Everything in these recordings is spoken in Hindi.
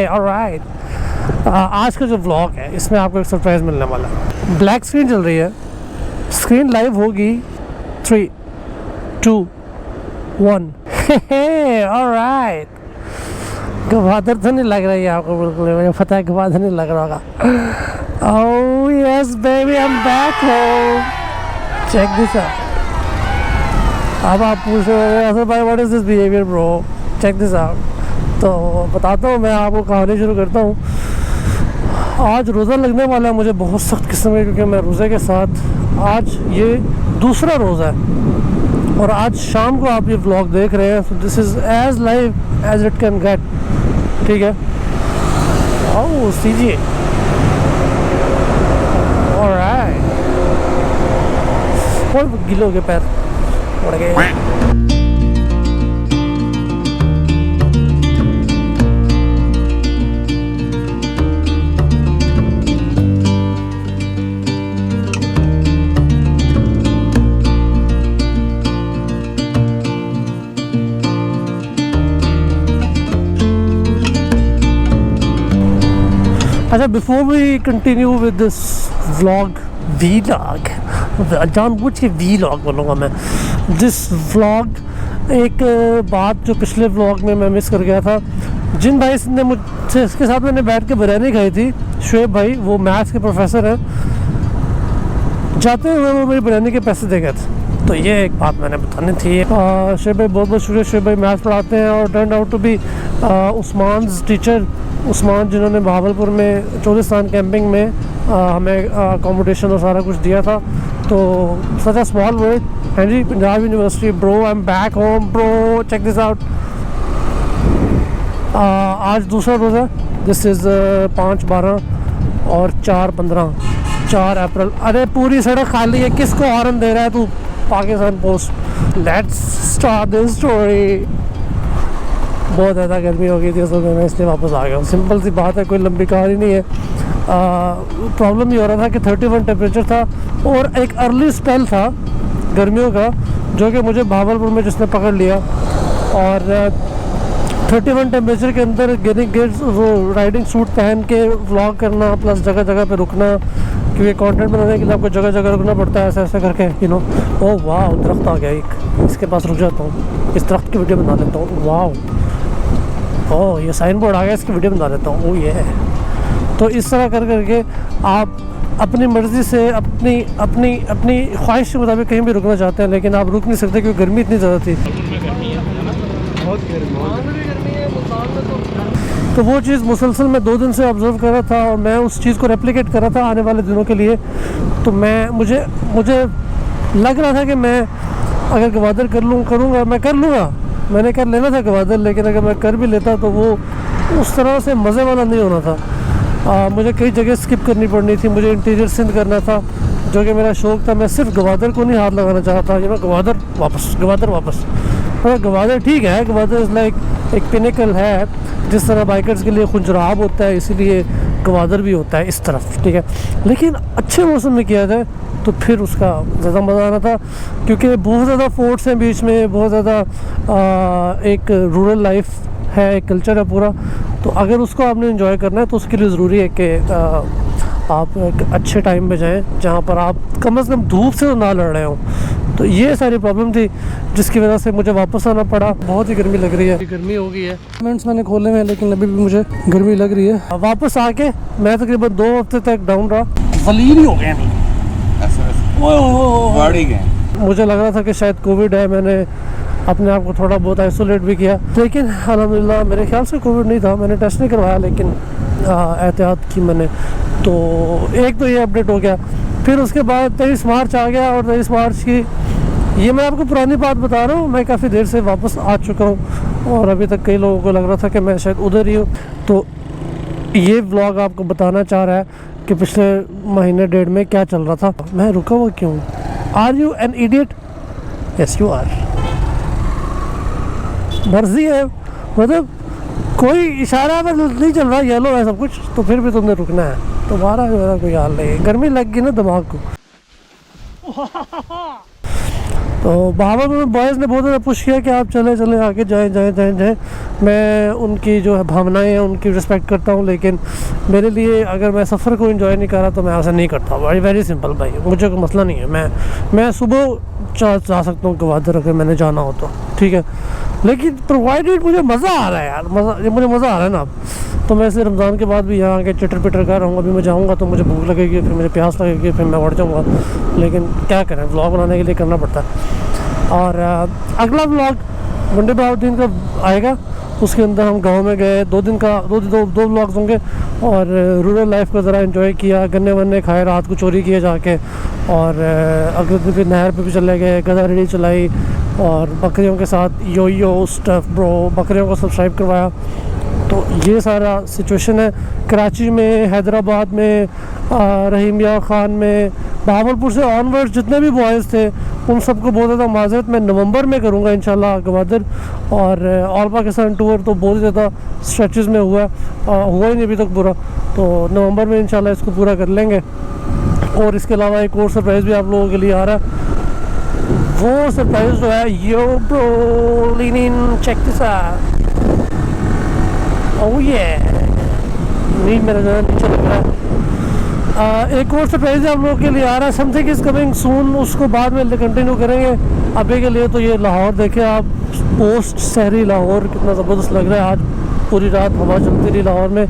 ऑलराइट, आज का जो व्लॉग है इसमें आपको एक सरप्राइज मिलने वाला है। ब्लैक स्क्रीन चल रही है, स्क्रीन लाइव होगी 3, 2, 1। ऑलराइट, गवादर तो नहीं लग रही है आपको, बिल्कुल मुझे पता है गवादर नहीं लग रहा होगा। Oh yes baby, I am back home, check this out. अब आप पूछ रहे हो भाई what is this behaviour bro, check this out. तो बताता हूँ, मैं आपको कहानी शुरू करता हूँ। आज रोज़ा लगने वाला है मुझे बहुत सख्त किस्म है, क्योंकि मैं रोज़े के साथ आज ये दूसरा रोज़ा है और आज शाम को आप ये व्लॉग देख रहे हैं। So this is as live as it can get, ठीक है। ओह सीजिए, ऑलराइट। और गिले हो गए पैर, उड़ गए। अच्छा, before we continue with this vlog, जानबूझ के व्लॉग बोलूँगा मैं, दिस व्लॉग एक बात जो पिछले व्लॉग में मैं मिस कर गया था। जिन भाई ने मुझसे इसके साथ मैंने बैठ के बिरयानी खाई थी, शुएब भाई, वो मैथ्स के प्रोफेसर हैं, जाते हुए वो मेरी बिरयानी के पैसे दे गए थे। तो ये एक बात मैंने बतानी थी। शुएब भाई बहुत बहुत शुक्रिया। शुएब भाई मैथ्स पढ़ाते हैं और turn out to be Usman teacher, Usman जिन्होंने बहावलपुर में चौलिस्तान कैंपिंग में हमें अकोमोडेशन और सारा कुछ दिया था। तो सच अ स्मॉल वर्ल्ड। हाँ जी, Punjab university bro, I am back home bro, check this out. आज दूसरा रोज़ा, दिस इज़ 5/12 और 4/15, 4 अप्रैल। अरे पूरी सड़क खाली है, किसको हॉर्न दे रहा है तू? Pakistan post. Let's start this story. बहुत ज़्यादा गर्मी हो गई थी उस वक्त, मैं इसलिए वापस आ गया हूँ। सिंपल सी बात है, कोई लंबी कहानी नहीं है। प्रॉब्लम ये हो रहा था कि 31 टेम्परेचर था और एक अर्ली स्पेल था गर्मियों का, जो कि मुझे बहावलपुर में जिसने पकड़ लिया। और 31 टेम्परेचर के अंदर वो राइडिंग सूट पहन के व्लॉग करना, प्लस जगह जगह पे रुकना, क्योंकि कंटेंट बनाने के लिए आपको जगह जगह रुकना पड़ता है, ऐसे ऐसे करके, यू नो। ओह वाह, दरख्त आ गया एक, इसके पास रुक जाता हूँ, इस दरख्त की वीडियो बना लेता हूँ। वाह, ओह ये साइन बोर्ड आ गया, इसकी वीडियो बना लेता हूँ। ओह ये तो इस तरह कर करके आप अपनी मर्ज़ी से अपनी ख्वाहिश के मुताबिक कहीं भी रुकना चाहते हैं, लेकिन आप रुक नहीं सकते क्योंकि गर्मी इतनी ज़्यादा थी। बहुत गर्मी है। तो वो चीज़ मुसलसल मैं 2 दिन से ऑब्ज़र्व कर रहा था और मैं उस चीज़ को रेप्लिकेट कर रहा था आने वाले दिनों के लिए। तो मुझे लग रहा था कि मैं अगर गवादर करूँगा, मैं कर लूँगा, मैंने कर लेना था गवादर, लेकिन अगर मैं कर भी लेता तो वो उस तरह से मज़े वाला नहीं होना था। मुझे कई जगह स्किप करनी पड़नी थी, मुझे इंटीरियर सिंध करना था, जो कि मेरा शौक़ था। मैं सिर्फ गवादर को नहीं हाथ लगाना चाहता था, गवादर वापस। गवादर ठीक है, गवादर इज़ लाइक एक पिनेकल है, जिस तरह बाइकर्स के लिए खुजराब होता है, इसीलिए गवादर भी होता है इस तरफ, ठीक है। लेकिन अच्छे मौसम में किया जाए तो फिर उसका ज़्यादा मज़ा आना था, क्योंकि बहुत ज़्यादा फोर्ट्स हैं बीच में, बहुत ज़्यादा एक रूरल लाइफ है, एक कल्चर है पूरा। तो अगर उसको आपने एंजॉय करना है तो उसके लिए ज़रूरी है कि आप एक अच्छे टाइम पे जाएं, जहाँ पर आप कम से कम धूप से तो ना लड़ रहे हो। तो ये सारी प्रॉब्लम थी जिसकी वजह से मुझे वापस आना पड़ा। बहुत ही गर्मी लग रही है, गर्मी हो गई है। कमेंट्स मैंने खोले हैं लेकिन अभी भी मुझे गर्मी लग रही है। वापस आके मैं तकरीबन 2 हफ्ते तक डाउन रहा, वलील ही हो गया। नहीं मुझे लग रहा था कि शायद कोविड है, मैंने अपने आप को थोड़ा बहुत आइसोलेट भी किया, लेकिन अल्हम्दुलिल्लाह मेरे ख्याल से कोविड नहीं था। मैंने टेस्ट नहीं करवाया, लेकिन एहतियात की मैंने। तो एक तो ये अपडेट हो गया। फिर उसके बाद 23 मार्च आ गया और 23 मार्च की, ये मैं आपको पुरानी बात बता रहा हूँ, मैं काफ़ी देर से वापस आ चुका हूँ और अभी तक कई लोगों को लग रहा था कि मैं शायद उधर ही हूँ। तो ये व्लॉग आपको बताना चाह रहा है कि पिछले महीने 1.5 में क्या चल रहा था। मैं रुका हुआ क्यों? Are you an idiot? Yes you are. मर्जी है, मतलब कोई इशारा पर नहीं चल रहा, येलो है सब कुछ, तो फिर भी तुमने रुकना है। तुम्हारा मेरा कोई हाल नहीं है, गर्मी लग गई ना दिमाग को। तो बहावलपुर में बॉयज़ ने बहुत ज़्यादा पुश किया कि आप चले चले आगे जाएं। मैं उनकी जो है भावनाएं हैं उनकी रिस्पेक्ट करता हूं, लेकिन मेरे लिए अगर मैं सफ़र को एंजॉय नहीं कर रहा तो मैं ऐसा नहीं करता। वेरी सिंपल भाई, मुझे कोई मसला नहीं है। मैं सुबह जा सकता हूँ गवादर अगर मैंने जाना हो तो, ठीक है, लेकिन प्रोवाइडेड मुझे मज़ा आ रहा है यार, मुझे मज़ा आ रहा है ना। अब तो मैं इसे रमज़ान के बाद भी यहाँ आके चटर पिटर कर रहा हूँ। अभी मैं जाऊँगा तो मुझे भूख लगेगी, फिर मुझे प्यास लगेगी, फिर मैं उड़ जाऊँगा, लेकिन क्या करें, व्लॉग बनाने के लिए करना पड़ता है। और अगला व्लॉग वनडे बहाउद्दीन का आएगा, उसके अंदर हम गांव में गए, दो व्लॉग्स होंगे। और रूरल लाइफ को ज़रा एंजॉय किया, गन्ने वन्ने खाए, रात को चोरी किए जाके, और अगले दिन फिर नहर पे भी चले गए, गधा रेडी चलाई और बकरियों के साथ यो स्टफ ब्रो, बकरियों को सब्सक्राइब करवाया। तो ये सारा सिचुएशन है कराची में, हैदराबाद में, रहीमिया ख़ान में, बहावलपुर से ऑनवर्ड्स जितने भी बॉयज़ थे उन सबको बहुत ज़्यादा माजरत। मैं नवंबर में करूँगा इंशाल्लाह गवादर, और ऑल पाकिस्तान टूर तो बहुत ज़्यादा स्ट्रेचेस में हुआ ही नहीं अभी तक पूरा, तो नवंबर में इंशाल्लाह इसको पूरा कर लेंगे। और इसके अलावा एक और सरप्राइज़ भी आप लोगों के लिए आ रहा है। वो सरप्राइज़ जो है, यो ब्रो लीन चेक दिस आउट, ओह ये नहीं मेरा ज़्यादा नीचे लग रहा है। एक और सरप्राइज़ आप लोगों के लिए आ रहा है, समथिंग इज़ कमिंग सून, उसको बाद में कंटिन्यू करेंगे। अभी के लिए तो ये लाहौर देखे आप, पोस्ट शहरी लाहौर कितना ज़बरदस्त लग रहा है। आज पूरी रात हवा चलती रही लाहौर में,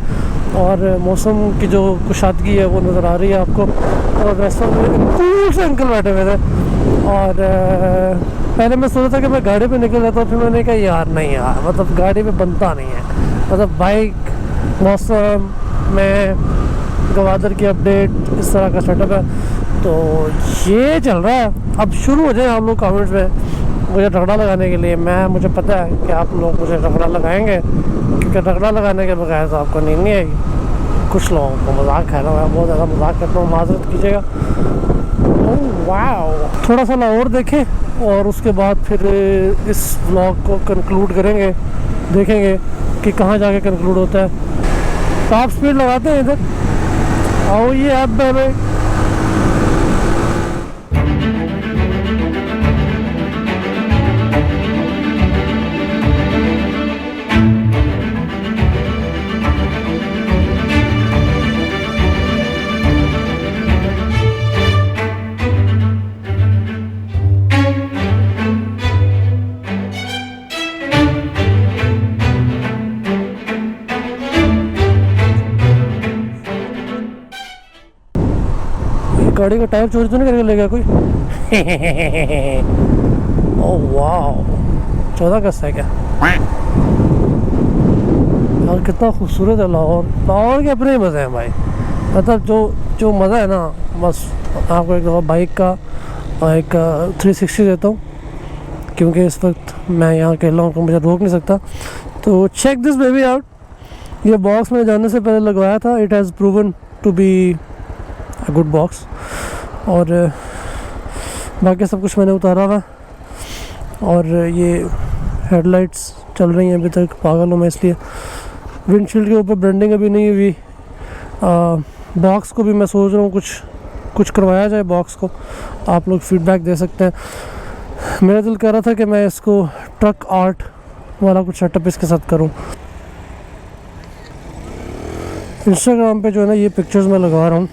और मौसम की जो कुशादगी है वो नज़र आ रही है आपको। और रेस्टोरेंट में कूल से अंकल बैठे हुए थे, और पहले मैं सोचा था कि मैं गाड़ी पे निकल जाता हूँ, फिर मैंने कहा यार नहीं यार, मतलब गाड़ी पे बनता नहीं है, मतलब बाइक, मौसम में, गवादर की अपडेट, इस तरह का सेटअप है। तो ये चल रहा है। अब शुरू हो जाए आप लोग कमेंट्स में मुझे रगड़ा लगाने के लिए। मुझे पता है कि आप लोग मुझे रगड़ा लगाएंगे, क्योंकि रगड़ा लगाने के बगैर तो आपको नींद नहीं आएगी। कुछ लोगों को मजाक है ना, मैं बहुत ज़्यादा मजाक करता हूँ, माजरत कीजिएगा। वाओ, थोड़ा सा लाहौर देखें और उसके बाद फिर इस व्लॉग को कंक्लूड करेंगे, देखेंगे कि कहाँ जाके कंक्लूड होता है। टॉप स्पीड लगाते हैं इधर, आओ ये ऐप बेबे। गाड़ी का टायर चोरी तो नहीं करके ले गया कोई? ओह वाह, 14 अगस्त है क्या यार, कितना खूबसूरत है लाहौर। लाहौर के अपने ही मज़े हैं भाई, मतलब जो मज़ा है ना, बस आपको एक दफ़ा बाइक का एक 360 देता हूँ, क्योंकि इस वक्त मैं यहाँ अकेला हूँ तो मुझे रोक नहीं सकता। तो चेक दिस बेबी आउट, ये बॉक्स मैंने जाने से पहले लगवाया था, it has proven to be a good box. और बाकी सब कुछ मैंने उतारा हुआ, और ये हेडलाइट्स चल रही हैं अभी तक, पागल हूँ मैं इसलिए। विंडशील्ड के ऊपर ब्रांडिंग अभी नहीं हुई। बॉक्स को भी मैं सोच रहा हूँ कुछ करवाया जाए बॉक्स को, आप लोग फीडबैक दे सकते हैं। मेरा दिल कर रहा था कि मैं इसको ट्रक आर्ट वाला कुछ सेटअप इसके साथ करूँ। इंस्टाग्राम पे जो है ना ये पिक्चर्स मैं लगा रहा हूँ,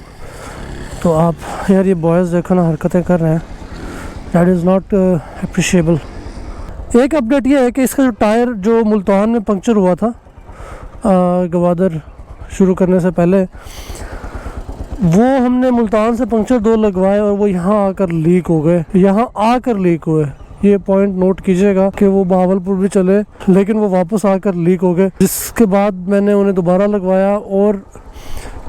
तो आप यार ये बॉयज़ देखो ना हरकतें कर रहे हैं, दैट इज़ नॉट अप्रिशिएबल। एक अपडेट ये है कि इसका जो टायर जो मुल्तान में पंक्चर हुआ था गवादर शुरू करने से पहले, वो हमने मुल्तान से पंक्चर 2 लगवाए और वो यहाँ आकर लीक हो गए, यहाँ आकर लीक हुए। ये पॉइंट नोट कीजिएगा कि वो बहावलपुर भी चले लेकिन वो वापस आकर लीक हो गए, जिसके बाद मैंने उन्हें दोबारा लगवाया। और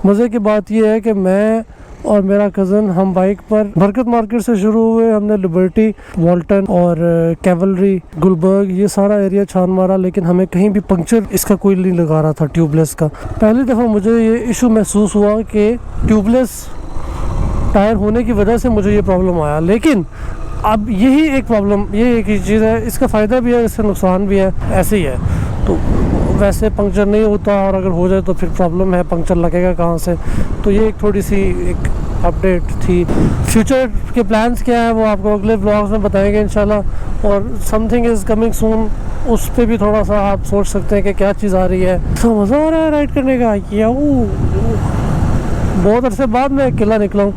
मज़े की बात यह है कि मैं और मेरा कज़न हम बाइक पर बरकत मार्केट से शुरू हुए, हमने लिबर्टी, वॉल्टन और कैवलरी, गुलबर्ग ये सारा एरिया छान मारा, लेकिन हमें कहीं भी पंक्चर इसका कोई नहीं लगा रहा था ट्यूबलेस का। पहली दफ़ा मुझे ये इशू महसूस हुआ कि ट्यूबलेस टायर होने की वजह से मुझे ये प्रॉब्लम आया। लेकिन अब यही एक प्रॉब्लम, ये एक ही चीज़ है, इसका फ़ायदा भी है, इसका नुकसान भी है, ऐसे ही है। तो वैसे पंक्चर नहीं होता और अगर हो जाए तो फिर प्रॉब्लम है, पंक्चर लगेगा कहाँ से। तो ये एक थोड़ी सी एक अपडेट थी। फ्यूचर के प्लान्स क्या है वो आपको अगले व्लॉग्स में बताएंगे इंशाल्लाह। और समथिंग इज़ कमिंग सून, उस पर भी थोड़ा सा आप सोच सकते हैं कि क्या चीज़ आ रही है। तो मज़ा आ रहा है राइड करने का। बहुत अरसे बाद मैं अकेला निकला हूँ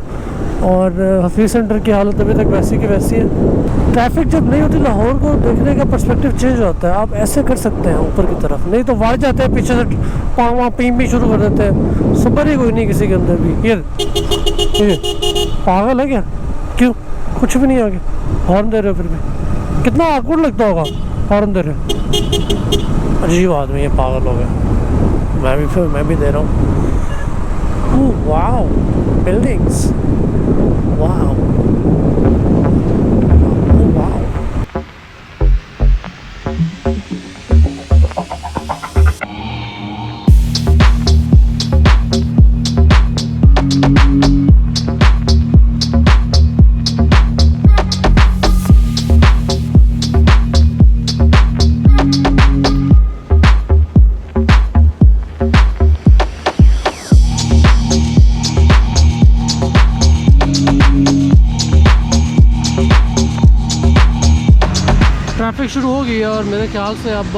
और हफीज़ सेंटर की हालत अभी तक वैसी की वैसी है। ट्रैफिक जब नहीं होती लाहौर को देखने का पर्सपेक्टिव चेंज होता है। आप ऐसे कर सकते हैं ऊपर की तरफ, नहीं तो वाड़ जाते हैं पीछे से पाँव वहाँ पी शुरू कर देते हैं। सब्र ही कोई नहीं किसी के अंदर भी। ये पागल है क्या? क्यों? कुछ भी नहीं आगे हॉर्न दे रहे हो फिर भी। कितना awkward लगता होगा हॉर्न दे रहे हो। अजीब आदमी है, पागल हो गया। मैं भी दे रहा हूँ। Wow, buildings, wow, wow. Traffic शुरू हो गई है और मेरे ख्याल से अब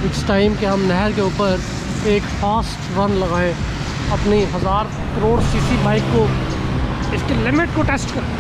इट्स टाइम कि हम नहर के ऊपर एक फास्ट रन लगाएं अपनी 1000 करोड़ सीसी बाइक को, इसके लिमिट को टेस्ट करें।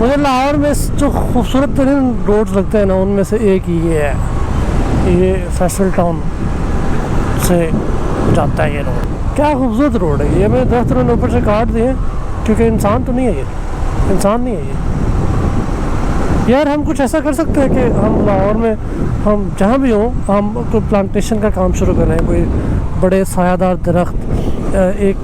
मुझे लाहौर में जो खूबसूरत तरीन रोड्स लगते हैं ना, उनमें से एक ये है। ये फैसल टाउन से जाता है ये रोड। क्या खूबसूरत रोड है ये। मैंने दरख्त ने ऊपर से काट दिए क्योंकि इंसान तो नहीं है ये, इंसान नहीं है ये। यार हम कुछ ऐसा कर सकते हैं कि हम लाहौर में, हम जहाँ भी हों, हम कोई प्लांटेशन का काम शुरू करें। कोई बड़े सायादार दरख्त, एक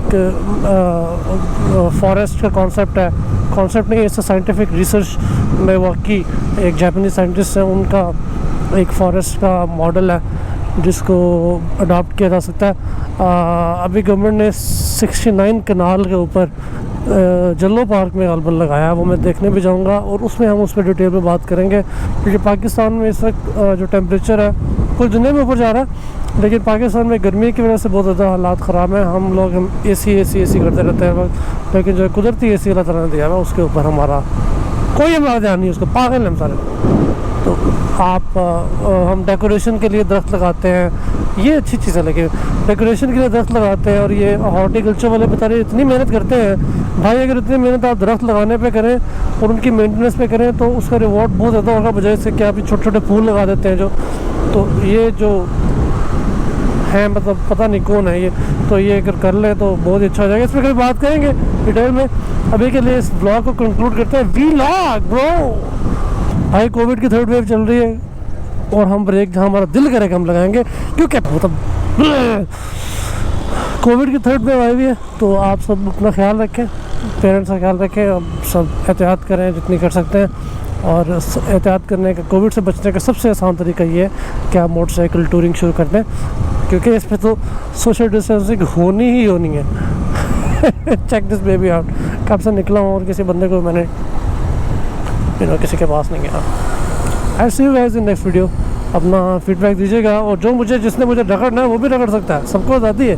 फॉरेस्ट का कॉन्सेप्ट है, कॉन्सेप्ट नहीं, इससे साइंटिफिक रिसर्च में वाकई एक जापानीज साइंटिस्ट है, उनका एक फॉरेस्ट का मॉडल है जिसको अडॉप्ट किया जा सकता है। अभी गवर्नमेंट ने 69 कनाल के ऊपर जल्लो पार्क में गालबन लगाया, वो मैं देखने भी जाऊंगा और उसमें हम उस पर डिटेल में बात करेंगे। क्योंकि पाकिस्तान में इस वक्त जो टेम्परेचर है पूरी दुनिया में ऊपर जा रहा है, लेकिन पाकिस्तान में गर्मी की वजह से बहुत ज़्यादा हालात ख़राब हैं। हम एसी करते रहते हैं, लेकिन जो कुदरती एसी अल्लाह ताला ने दिया हुआ उसके ऊपर हमारा कोई हमारा ध्यान नहीं, उसको पागल हैं हम सारे। तो हम डेकोरेशन के लिए दरख्त लगाते हैं, ये अच्छी चीज़ है, लेकिन डेकोरेशन के लिए दरख्त लगाते हैं और ये हॉर्टिकल्चर वाले बेचारे इतनी मेहनत करते हैं भाई। अगर इतनी मेहनत आप दरख्त लगाने पे करें और उनकी मेंटेनेंस पे करें तो उसका रिवॉर्ड बहुत ज़्यादा होगा, बजाय से कि आप छोटे छोटे फूल लगा देते हैं जो। तो ये जो है, मतलब पता नहीं कौन है ये, तो ये अगर कर ले तो बहुत अच्छा हो जाएगा। इस पर कभी बात करेंगे डिटेल में। अभी के लिए इस ब्लॉग को कंक्लूड करते हैं। वीलॉग ब्रो भाई, कोविड की 3rd वेव चल रही है और हम ब्रेक जहाँ हमारा दिल करेगा हम लगाएंगे, क्योंकि मतलब कोविड की 3rd वेव आई हुई है। तो आप सब अपना ख्याल रखें, पेरेंट्स का ख्याल रखें, अब सब एहतियात करें जितनी कर सकते हैं। और एहतियात करने का, कोविड से बचने का सबसे आसान तरीका ये है कि आप मोटरसाइकिल टूरिंग शुरू कर दें, क्योंकि इस पे तो सोशल डिस्टेंसिंग होनी ही होनी है। Check this baby out. कब से निकला हूँ और किसी बंदे को मैंने किसी के पास नहीं गया। I see you guys in next video. अपना फीडबैक दीजिएगा, और जिसने मुझे रगड़ना है वो भी रगड़ सकता है, सबको आती है,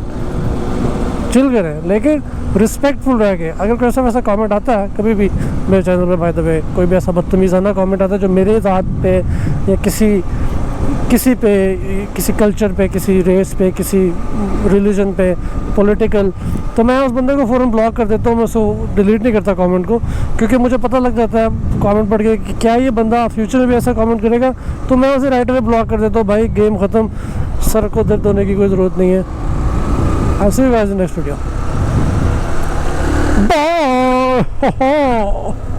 चिल करें लेकिन रिस्पेक्टफुल रह के। अगर कोई ऐसा वैसा कमेंट आता है कभी भी मेरे चैनल पे, बाय द वे कोई भी ऐसा बदतमीज़ाना कमेंट आता है जो मेरे ज़ात पे या किसी कल्चर पे, किसी रेस पे, किसी रिलीजन पे, पॉलिटिकल, तो मैं उस बंदे को फ़ौरन ब्लॉक कर देता हूँ। मैं उसको डिलीट नहीं करता कमेंट को, क्योंकि मुझे पता लग जाता है कमेंट पढ़ के कि क्या ये बंदा फ्यूचर में भी ऐसा कमेंट करेगा, तो मैं उसे राइट अवे ब्लॉक कर देता हूँ। भाई गेम ख़त्म, सर को दर्द होने की कोई ज़रूरत नहीं है। I'll see you guys in the next video. Bye.